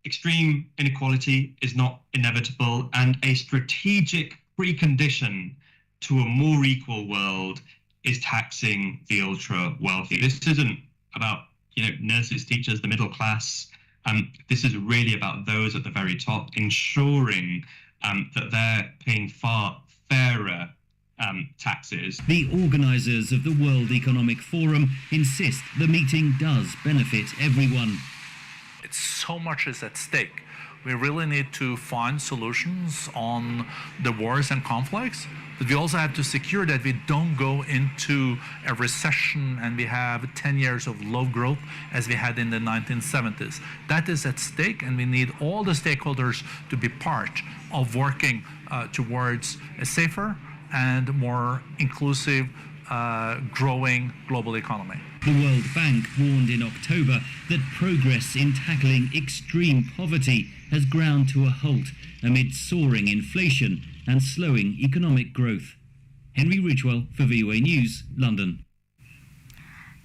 Speaker 5: Extreme inequality is not inevitable, and a strategic precondition to a more equal world is taxing the ultra-wealthy. This isn't about nurses, teachers, the middle class. This is really about those at the very top, ensuring that they're paying far fairer taxes.
Speaker 3: The organisers of the World Economic Forum insist the meeting does benefit everyone.
Speaker 4: So much is at stake. We really need to find solutions on the wars and conflicts, but we also have to secure that we don't go into a recession and we have 10 years of low growth as we had in the 1970s. That is at stake, and we need all the stakeholders to be part of working towards a safer and more inclusive, growing global economy.
Speaker 3: The World Bank warned in October that progress in tackling extreme poverty has ground to a halt amid soaring inflation and slowing economic growth. Henry Ridgewell for VOA News, London.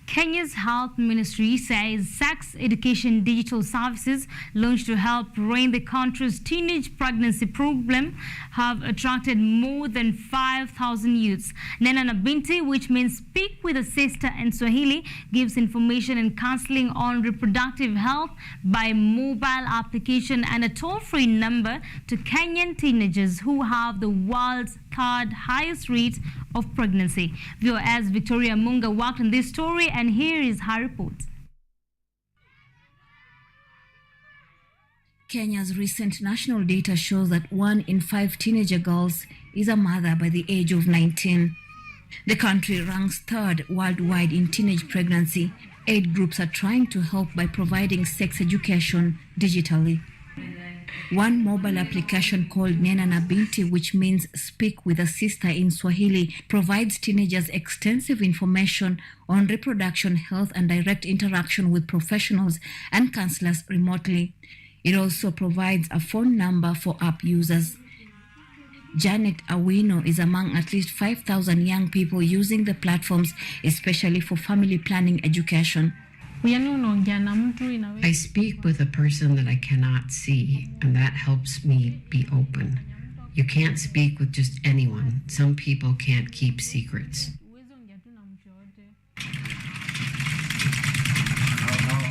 Speaker 1: Kenya's Health Ministry says sex education digital services launched to help rein the country's teenage pregnancy problem have attracted more than 5,000 youths. Nena na Binti, which means speak with a sister in Swahili, gives information and counseling on reproductive health by mobile application and a toll-free number to Kenyan teenagers who have the world's third highest rate of pregnancy. VOA's Victoria Munga worked on this story, and here is her report.
Speaker 6: Kenya's recent national data shows that 1 in 5 teenager girls is a mother by the age of 19. The country ranks third worldwide in teenage pregnancy. 8 groups are trying to help by providing sex education digitally. One mobile application called Nena na Binti, which means speak with a sister in Swahili, provides teenagers extensive information on reproduction health and direct interaction with professionals and counselors remotely. It also provides a phone number for app users. Janet Awino is among at least 5,000 young people using the platforms, especially for family planning education.
Speaker 7: I speak with a person that I cannot see, and that helps me be open. You can't speak with just anyone. Some people can't keep secrets.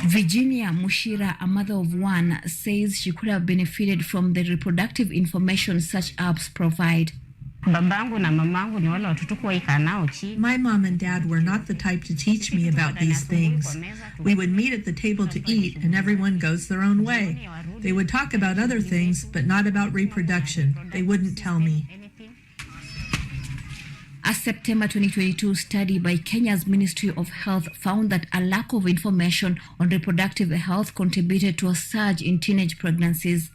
Speaker 6: Virginia Mushira, a mother of 1, says she could have benefited from the reproductive information such apps provide.
Speaker 8: My mom and dad were not the type to teach me about these things. We would meet at the table to eat, and everyone goes their own way. They would talk about other things, but not about reproduction. They wouldn't tell me.
Speaker 6: A September 2022 study by Kenya's Ministry of Health found that a lack of information on reproductive health contributed to a surge in teenage pregnancies.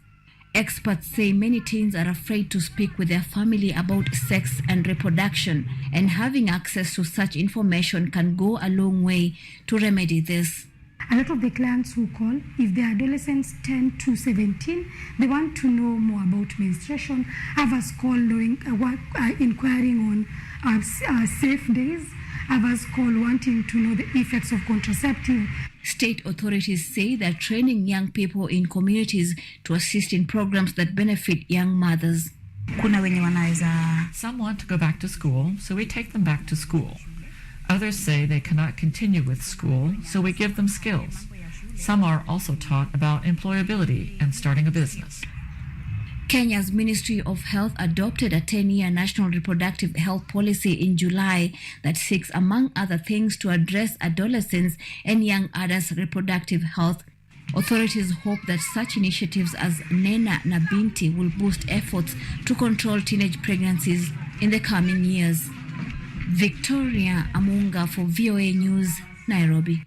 Speaker 6: Experts say many teens are afraid to speak with their family about sex and reproduction, and having access to such information can go a long way to remedy this.
Speaker 17: A lot of the clients who call, if they're adolescents 10 to 17, they want to know more about menstruation, have us call inquiring on safe days, have us call wanting to know the effects of contraceptive.
Speaker 6: State authorities say they're training young people in communities to assist in programs that benefit young mothers.
Speaker 24: Some want to go back to school, so we take them back to school. Others say they cannot continue with school, so we give them skills. Some are also taught about employability and starting a business.
Speaker 6: Kenya's Ministry of Health adopted a 10-year national reproductive health policy in July that seeks, among other things, to address adolescents and young adults' reproductive health. Authorities hope that such initiatives as Nena na Binti will boost efforts to control teenage pregnancies in the coming years. Victoria Amunga for VOA News, Nairobi.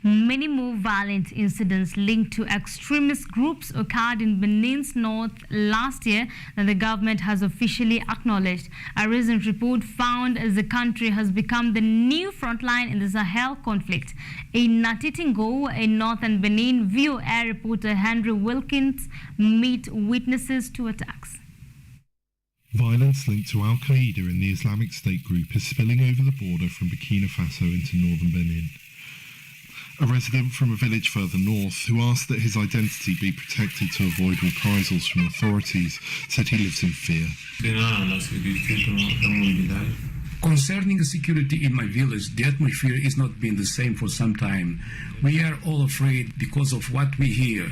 Speaker 1: Many more violent incidents linked to extremist groups occurred in Benin's north last year than the government has officially acknowledged. A recent report found the country has become the new frontline in the Sahel conflict. In Natitingo, in northern Benin, VOA reporter Henry Wilkins met witnesses to attacks.
Speaker 9: Violence linked to Al-Qaeda and the Islamic State group is spilling over the border from Burkina Faso into northern Benin. A resident from a village further north, who asked that his identity be protected to avoid reprisals from authorities, said he lives in fear.
Speaker 10: Concerning security in my village, the atmosphere is not been the same for some time. We are all afraid because of what we hear.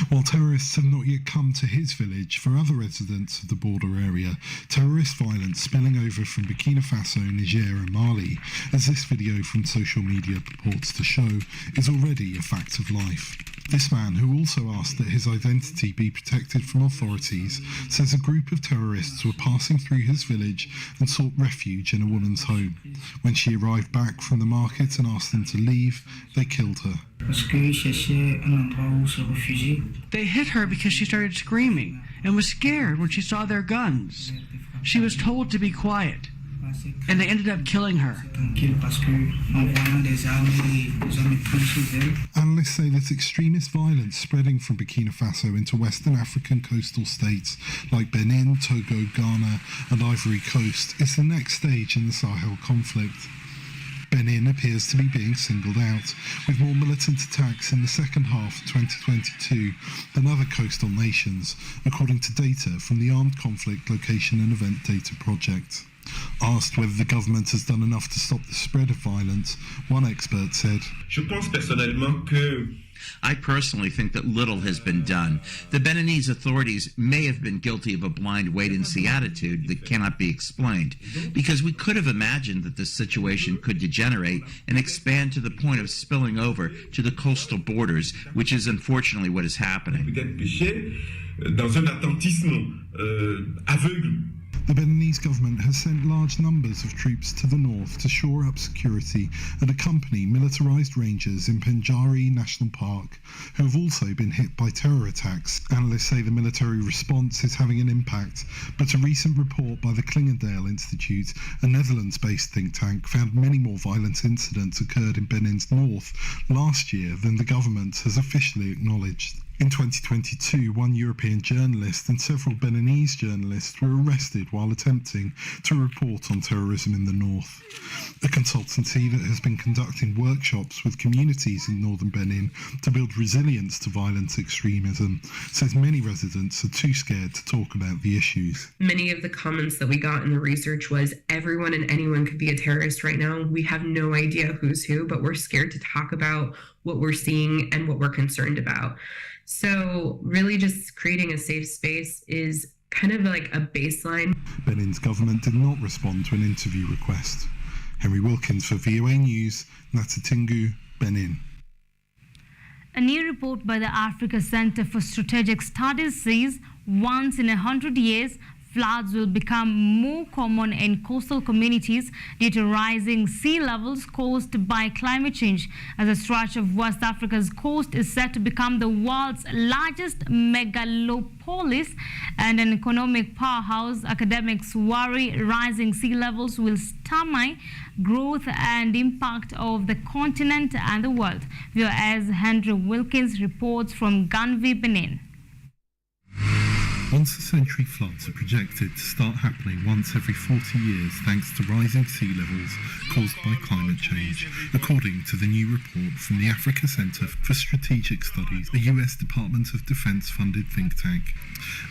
Speaker 9: While terrorists have not yet come to his village, for other residents of the border area, terrorist violence spilling over from Burkina Faso, Niger and Mali, as this video from social media purports to show, is already a fact of life. This man, who also asked that his identity be protected from authorities, says a group of terrorists were passing through his village and sought refuge in a woman's home. When she arrived back from the market and asked them to leave, they killed her.
Speaker 11: They hit her because she started screaming and was scared when she saw their guns. She was told to be quiet, and they ended up killing her.
Speaker 9: Analysts say that extremist violence spreading from Burkina Faso into Western African coastal states like Benin, Togo, Ghana and Ivory Coast is the next stage in the Sahel conflict. Benin appears to be being singled out, with more militant attacks in the second half of 2022 than other coastal nations, according to data from the Armed Conflict Location and Event Data Project. Asked whether the government has done enough to stop the spread of violence, one expert said,
Speaker 12: I personally think that little has been done. The Beninese authorities may have been guilty of a blind wait-and-see attitude that cannot be explained, because we could have imagined that this situation could degenerate and expand to the point of spilling over to the coastal borders, which is unfortunately what is happening.
Speaker 9: The Beninese government has sent large numbers of troops to the north to shore up security and accompany militarized rangers in Penjari National Park, who have also been hit by terror attacks. Analysts say the military response is having an impact, but a recent report by the Clingendale Institute, a Netherlands-based think tank, found many more violent incidents occurred in Benin's north last year than the government has officially acknowledged. In 2022, one European journalist and several Beninese journalists were arrested while attempting to report on terrorism in the north. A consultancy that has been conducting workshops with communities in northern Benin to build resilience to violent extremism says many residents are too scared to talk about the issues.
Speaker 13: Many of the comments that we got in the research was everyone and anyone could be a terrorist right now. We have no idea who's who, but we're scared to talk about what we're seeing and what we're concerned about. So really just creating a safe space is kind of like a baseline.
Speaker 9: Benin's government did not respond to an interview request. Henry Wilkins for VOA News, Natitingu, Benin.
Speaker 1: A new report by the Africa Center for Strategic Studies says once in 100 years, floods will become more common in coastal communities due to rising sea levels caused by climate change, as a stretch of West Africa's coast is set to become the world's largest megalopolis and an economic powerhouse. Academics worry rising sea levels will stymie growth and impact of the continent and the world. VOA's Henry Wilkins reports from Ganvi, Benin.
Speaker 9: Once-a-century floods are projected to start happening once every 40 years thanks to rising sea levels caused by climate change, according to the new report from the Africa Centre for Strategic Studies, a US Department of Defense-funded think tank.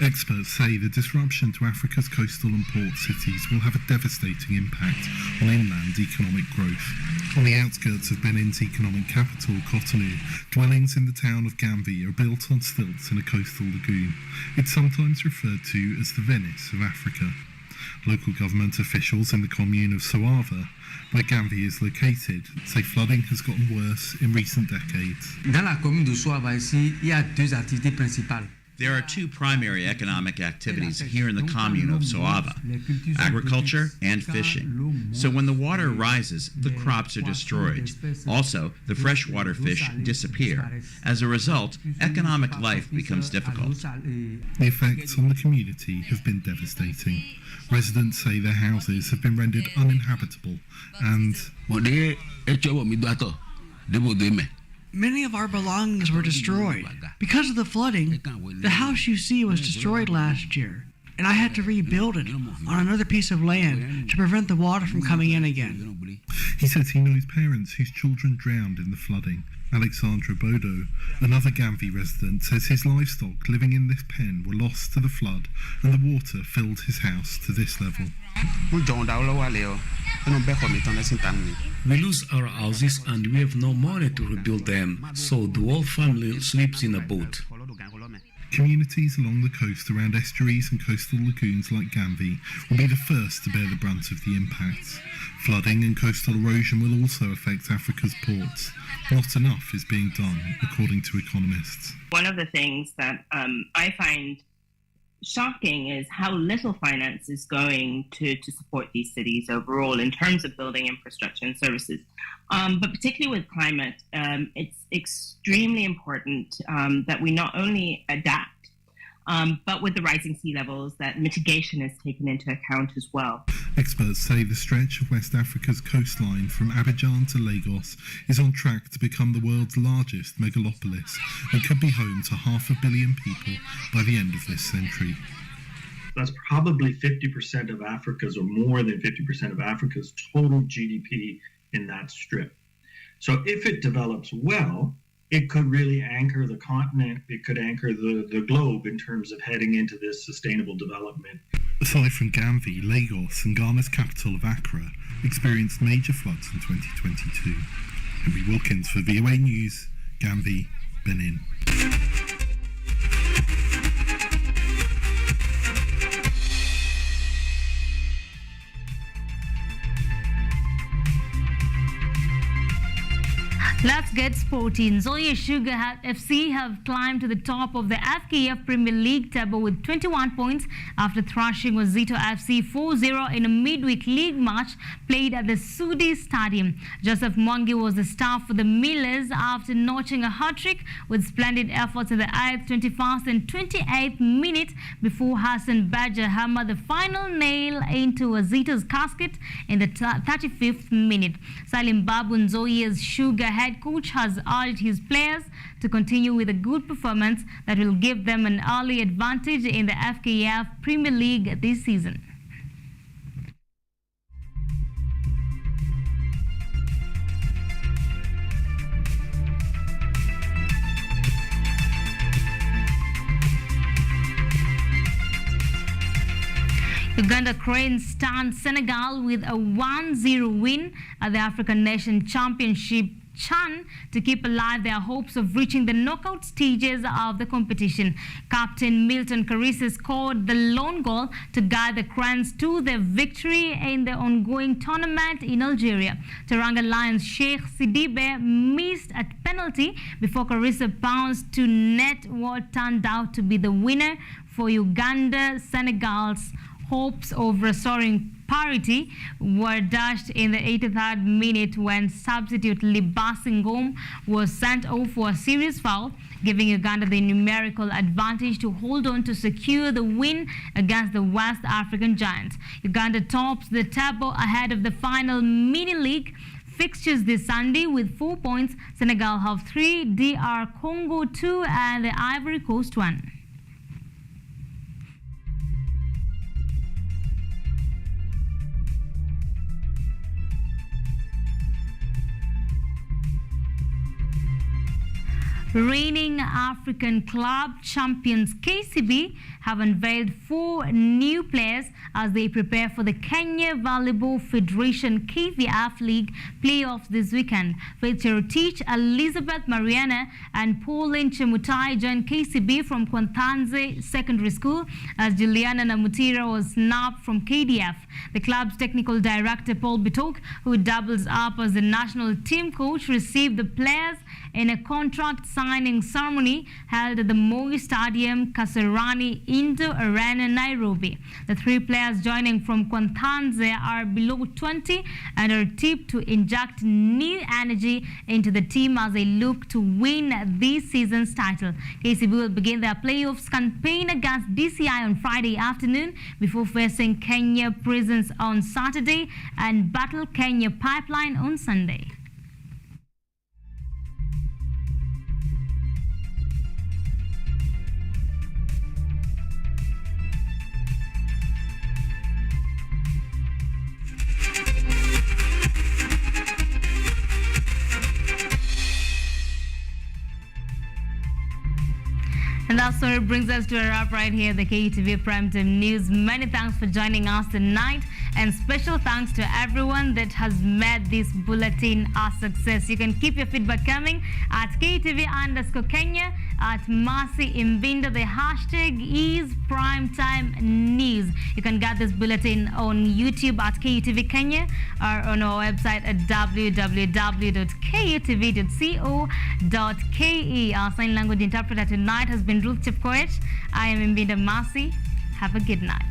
Speaker 9: Experts say the disruption to Africa's coastal and port cities will have a devastating impact on inland economic growth. On the outskirts of Benin's economic capital, Cotonou, dwellings in the town of Gambi are built on stilts in a coastal lagoon. It's sometimes referred to as the Venice of Africa. Local government officials in the commune of Soava, where Gambi is located, say flooding has gotten worse in recent decades.
Speaker 14: Dans la commune de Soava ici, il y a deux activités principales.
Speaker 12: There are two primary economic activities here in the commune of Soava, agriculture and fishing. So when the water rises, the crops are destroyed. Also, the freshwater fish disappear. As a result, economic life becomes difficult.
Speaker 9: The effects on the community have been devastating. Residents say their houses have been rendered uninhabitable and
Speaker 11: many of our belongings were destroyed. Because of the flooding, the house you see was destroyed last year, and I had to rebuild it on another piece of land to prevent the water from coming in again.
Speaker 9: He says he knows parents whose children drowned in the flooding. Alexandra Bodo, another Gambi resident, says his livestock living in this pen were lost to the flood and the water filled his house to this level.
Speaker 10: We lose our houses and we have no money to rebuild them, so the whole family sleeps in a boat.
Speaker 9: Communities along the coast around estuaries and coastal lagoons like Gambi will be the first to bear the brunt of the impacts. Flooding and coastal erosion will also affect Africa's ports. Not enough is being done, according to economists.
Speaker 15: One of the things that I find shocking is how little finance is going to support these cities overall in terms of building infrastructure and services. But particularly with climate, it's extremely important that we not only adapt, but with the rising sea levels, that mitigation is taken into account as well.
Speaker 9: Experts say the stretch of West Africa's coastline from Abidjan to Lagos is on track to become the world's largest megalopolis and could be home to 500 million people by the end of this century.
Speaker 16: That's probably 50% of Africa's, or more than 50% of Africa's total GDP in that strip. So if it develops well, it could really anchor the continent, it could anchor the globe in terms of heading into this sustainable development.
Speaker 9: Aside from Gambi, Lagos and Ghana's capital of Accra experienced major floods in 2022. Henry Wilkins for VOA News, Gambi, Benin.
Speaker 1: Let's get sporty. Nzoia Sugar FC have climbed to the top of the FKF Premier League table with 21 points after thrashing Wazito FC 4-0 in a midweek league match played at the Sudi Stadium. Joseph Mwangi was the star for the Millers after notching a hat-trick with splendid efforts in the 8th, 21st and 28th minute before Hassan Badger hammered the final nail into Wazito's casket in the 35th minute. Salim Babu, Nzoia's Sugar head coach, has urged his players to continue with a good performance that will give them an early advantage in the FKF Premier League this season. Uganda Cranes stunned Senegal with a 1-0 win at the African Nation Championship CHAN to keep alive their hopes of reaching the knockout stages of the competition. Captain Milton Carissa scored the lone goal to guide the Cranes to their victory in the ongoing tournament in Algeria. Teranga Lions Sheikh Sidibe missed a penalty before Carissa pounced to net what turned out to be the winner for Uganda. Senegal's hopes of restoring parity were dashed in the 83rd minute when substitute Libasingom was sent off for a serious foul, giving Uganda the numerical advantage to hold on to secure the win against the West African Giants. Uganda tops the table ahead of the final mini-league fixtures this Sunday with 4 points. Senegal have 3, DR Congo 2 and the Ivory Coast 1. Reigning African club champions KCB have unveiled 4 new players as they prepare for the Kenya Volleyball Federation KVF League playoffs this weekend. Faith Cherotich, Elizabeth Mariana and Pauline Chemutai joined KCB from Kwantanze Secondary School as Juliana Namutira was snapped from KDF. The club's technical director Paul Bitok, who doubles up as the national team coach, received the players in a contract signing ceremony held at the Moi Stadium, Kasarani Indo Arena, Nairobi. The 3 players joining from Kwantanze are below 20 and are tipped to inject new energy into the team as they look to win this season's title. KCB will begin their playoffs campaign against DCI on Friday afternoon before facing Kenya Prisons on Saturday and battle Kenya Pipeline on Sunday. And that story brings us to a wrap right here, the KUTV Primetime News. Many thanks for joining us tonight, and special thanks to everyone that has made this bulletin a success. You can keep your feedback coming at KUTV_Kenya, at Mercy Imbinda. The hashtag is Primetime News. You can get this bulletin on YouTube at KUTV Kenya or on our website at www.kutv.co.ke. Our sign language interpreter tonight has been Ruth Chepkoech. I am IMBINDA Mercy. Have a good night.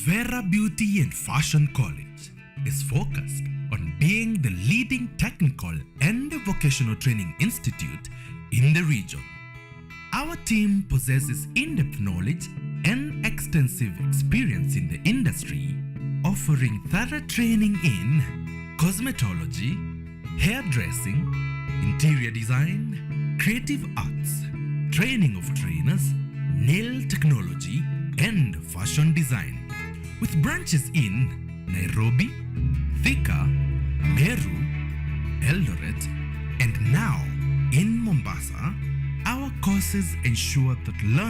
Speaker 18: Vera Beauty and Fashion College is focused on being the leading technical and vocational training institute in the region. Our team possesses in-depth knowledge and extensive experience in the industry, offering thorough training in cosmetology, hairdressing, interior design, creative arts, training of trainers, nail technology, and fashion design. With branches in Nairobi, Thika, Meru, Eldoret, and now in Mombasa, our courses ensure that learners